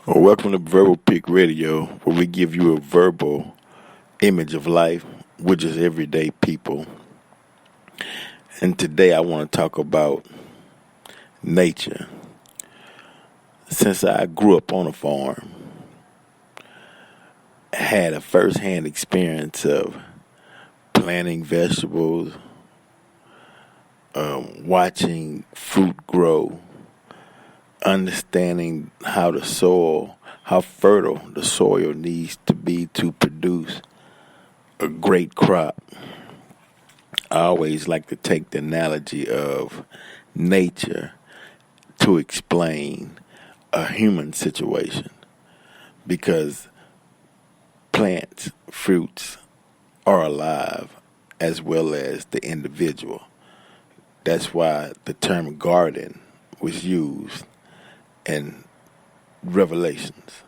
Well, welcome to Verbal Pick Radio, where we give you a verbal image of life, which is everyday people. And today I want to talk about nature. Since I grew up on a farm, I had a first-hand experience of planting vegetables, watching fruit grow, understanding how fertile the soil needs to be to produce a great crop. I always like to take the analogy of nature to explain a human situation, because plants, fruits are alive as well as the individual. That's why the term garden was used in Revelations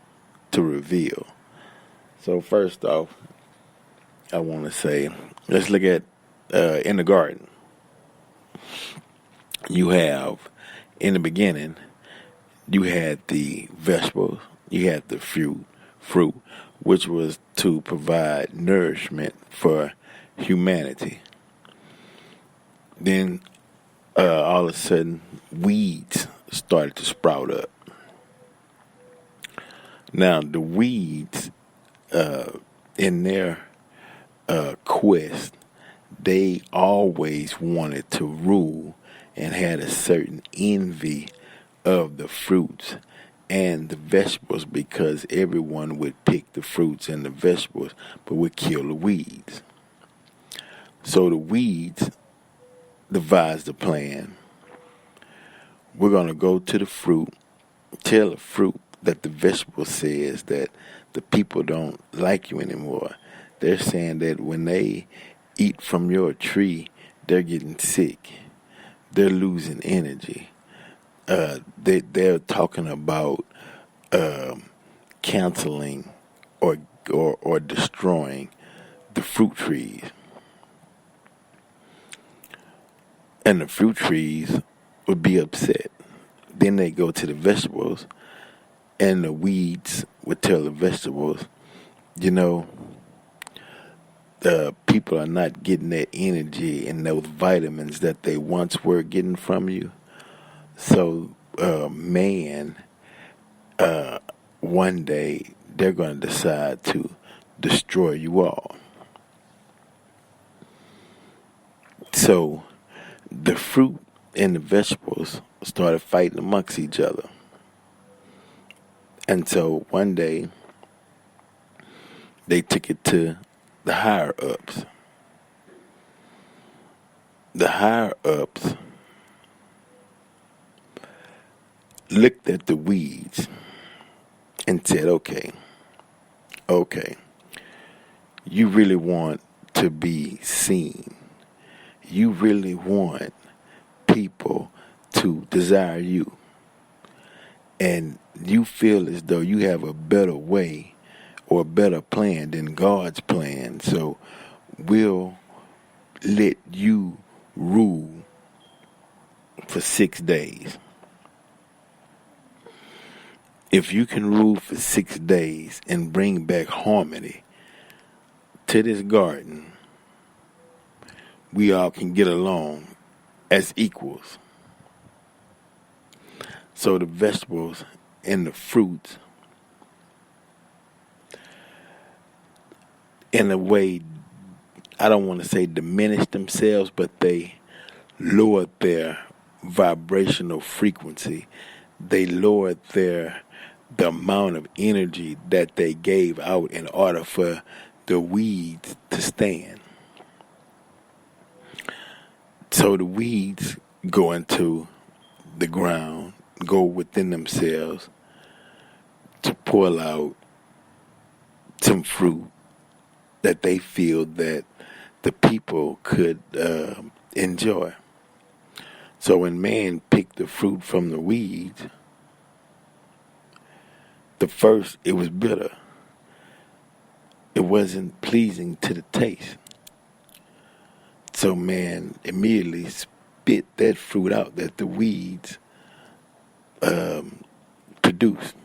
to reveal. So first off, I want to say, let's look at in the garden. You have, in the beginning, you had the vegetables, you had the fruit, which was to provide nourishment for humanity. Then all of a sudden, weeds started to sprout up. Now, the weeds, in their quest, they always wanted to rule and had a certain envy of the fruits and the vegetables, because everyone would pick the fruits and the vegetables but would kill the weeds. So the weeds devised a plan. We're going to go to the fruit, tell the fruit that the vegetable says that the people don't like you anymore. They're saying that when they eat from your tree, they're getting sick. They're losing energy. They're talking about canceling or destroying the fruit trees. And the fruit trees would be upset. Then they go to the vegetables, and the weeds would tell the vegetables, the people are not getting that energy and those vitamins that they once were getting from you. So one day they're going to decide to destroy you all. So the fruit and the vegetables started fighting amongst each other. And so one day they took it to the higher ups. The higher ups looked at the weeds and said, okay, you really want to be seen. You really want people to desire you. And you feel as though you have a better way or a better plan than God's plan. So we'll let you rule for 6 days. If you can rule for 6 days and bring back harmony to this garden, we all can get along as equals. So the vegetables and the fruits, in a way, I don't want to say diminish themselves, but they lowered their vibrational frequency. They lowered the amount of energy that they gave out in order for the weeds to stand. So the weeds go into the ground, go within themselves to pull out some fruit that they feel that the people could enjoy. So when man picked the fruit from the weeds, it was bitter. It wasn't pleasing to the taste. So man immediately spit that fruit out that the weeds produced.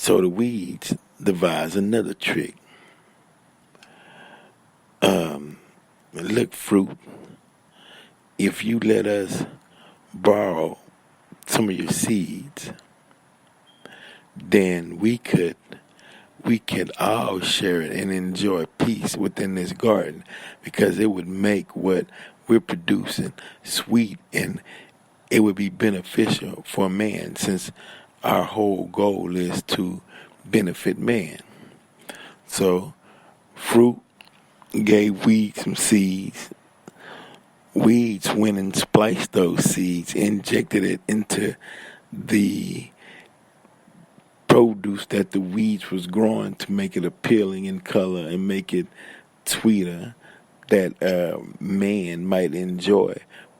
So the weeds devise another trick. Look, fruit, if you let us borrow some of your seeds, then we could all share it and enjoy peace within this garden, because it would make what we're producing sweet, and it would be beneficial for man, since our whole goal is to benefit man. So fruit gave weeds some seeds. Weeds went and spliced those seeds, injected it into the produce that the weeds was growing to make it appealing in color and make it sweeter, that man might enjoy.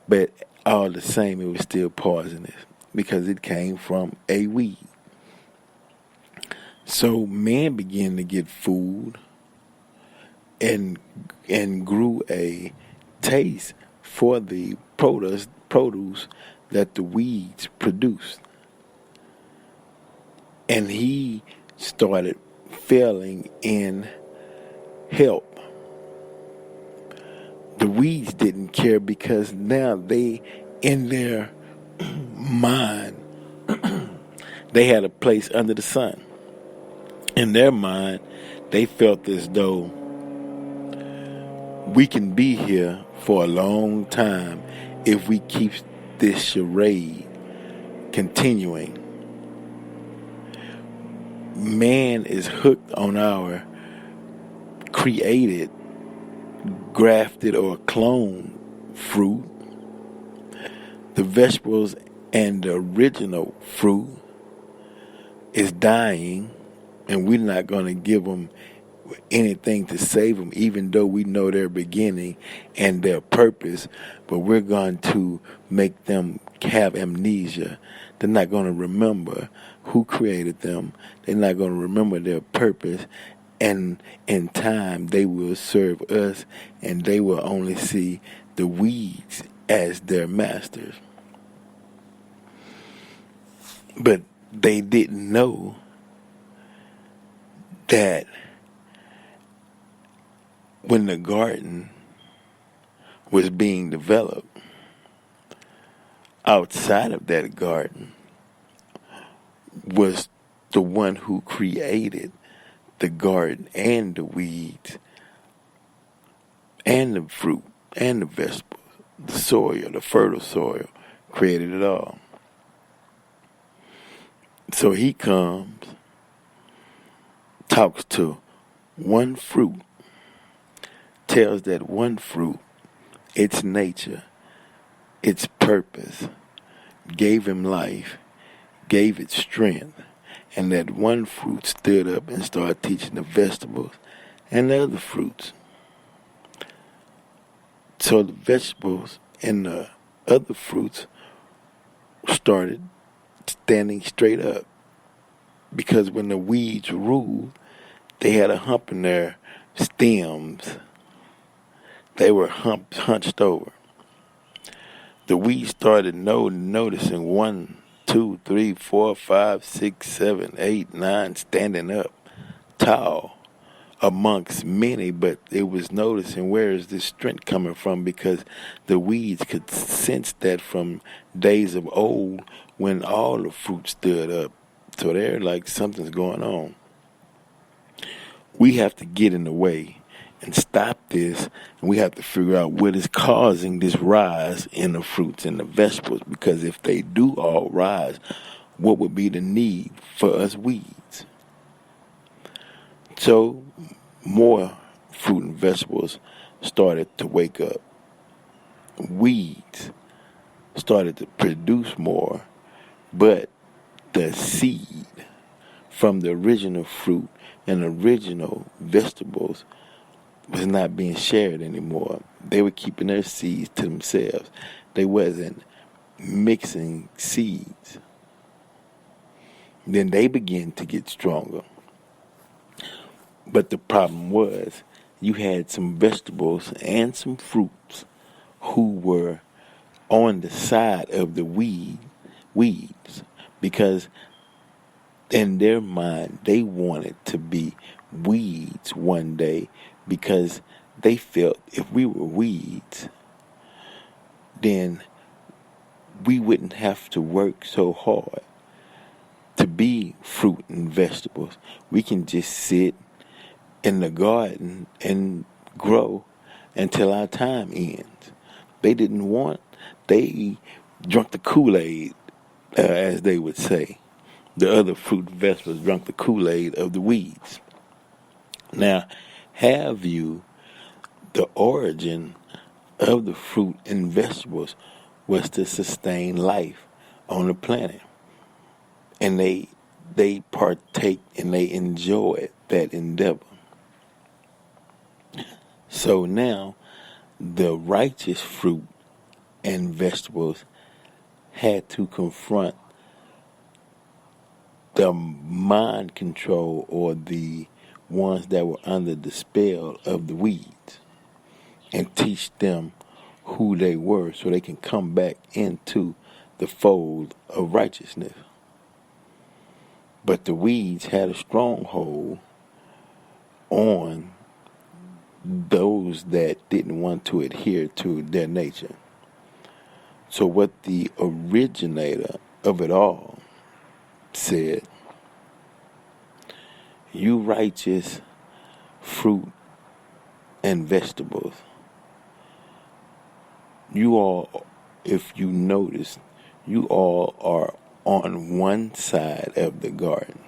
But all the same, it was still poisonous because it came from a weed. So man began to get food and grew a taste for the produce that the weeds produced. And he started failing in help. The weeds didn't care, because now they, in their mind, they had a place under the sun. In their mind, they felt as though we can be here for a long time if we keep this charade continuing. Man is hooked on our created, grafted, or cloned fruit. The vegetables and the original fruit is dying, and we're not going to give them anything to save them, even though we know their beginning and their purpose. But we're going to make them have amnesia. They're not going to remember who created them. They're not going to remember their purpose. And in time, they will serve us, and they will only see the weeds as their masters. But they didn't know that when the garden was being developed, outside of that garden was the one who created the garden and the weeds and the fruit and the vegetables, the soil, the fertile soil, created it all. So he comes, talks to one fruit, tells that one fruit its nature, its purpose, gave him life, gave it strength, and that one fruit stood up and started teaching the vegetables and the other fruits. So the vegetables and the other fruits started standing straight up, because when the weeds ruled, they had a hump in their stems. They were hunched over. The weeds started noticing 1, 2, 3, 4, 5, 6, 7, 8, 9 standing up tall amongst many, but it was noticing, where is this strength coming from? Because the weeds could sense that from days of old when all the fruit stood up. So they're like, something's going on. We have to get in the way and stop this, and we have to figure out what is causing this rise in the fruits and the vegetables, because if they do all rise, what would be the need for us weeds? So more fruit and vegetables started to wake up. Weeds started to produce more, but the seed from the original fruit and original vegetables was not being shared anymore. They were keeping their seeds to themselves. They wasn't mixing seeds. Then they began to get stronger. But the problem was, you had some vegetables and some fruits who were on the side of the weeds, because in their mind, they wanted to be weeds one day because they felt if we were weeds, then we wouldn't have to work so hard to be fruit and vegetables. We can just sit in the garden and grow until our time ends. They didn't want, they drunk the Kool-Aid, as they would say. The other fruit and vegetables drunk the Kool-Aid of the weeds. Now, have you, the origin of the fruit and vegetables was to sustain life on the planet. And they partake and they enjoy that endeavor. So now, the righteous fruit and vegetables had to confront the mind control or the ones that were under the spell of the weeds and teach them who they were so they can come back into the fold of righteousness. But the weeds had a stronghold on those that didn't want to adhere to their nature. So what the originator of it all said, you righteous fruit and vegetables, you all, if you notice, you all are on one side of the garden.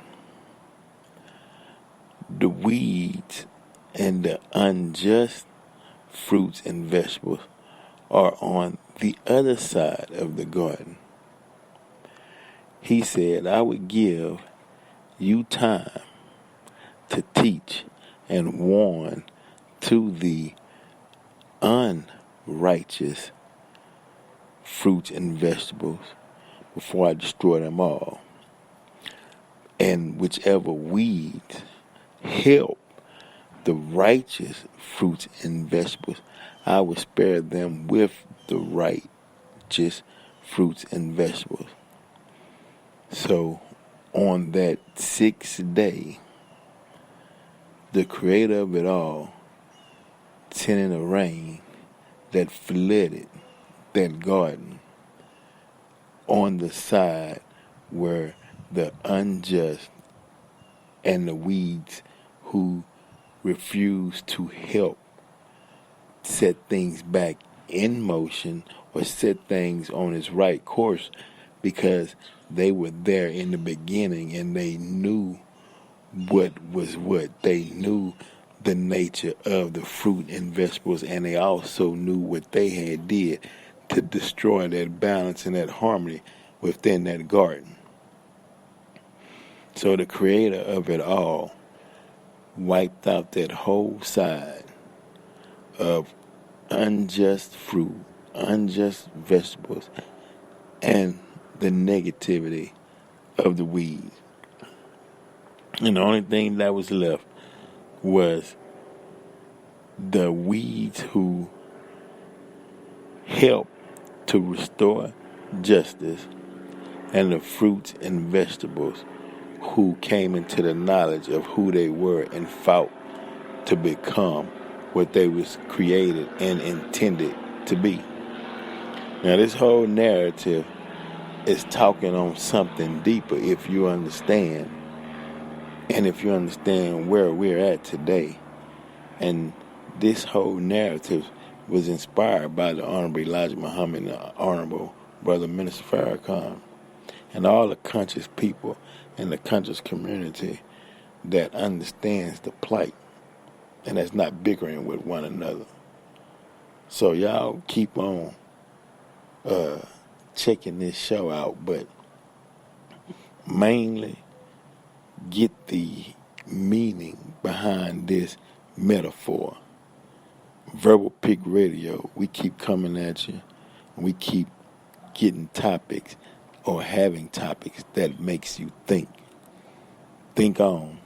The weeds and the unjust fruits and vegetables are on the other side of the garden. He said, I would give you time to teach and warn to the unrighteous fruits and vegetables before I destroy them all. And whichever weeds help the righteous fruits and vegetables, I will spare them with the righteous fruits and vegetables. So on that sixth day, the creator of it all sent in a rain that flooded that garden on the side where the unjust and the weeds who refused to help set things back in motion or set things on its right course, because they were there in the beginning and they knew what was what. They knew the nature of the fruit and vegetables, and they also knew what they had did to destroy that balance and that harmony within that garden. So the creator of it all wiped out that whole side of unjust fruit, unjust vegetables, and the negativity of the weeds. And the only thing that was left was the weeds who helped to restore justice, and the fruits and vegetables who came into the knowledge of who they were and fought to become what they was created and intended to be. Now this whole narrative is talking on something deeper if you understand, and if you understand where we're at today. And this whole narrative was inspired by the Honorable Elijah Muhammad and the Honorable Brother Minister Farrakhan and all the conscious people in the conscious community that understands the plight and that's not bickering with one another. So y'all keep on checking this show out, but mainly get the meaning behind this metaphor. Verbal Pick Radio, we keep coming at you, and we keep getting topics or having topics that makes you think. Think on.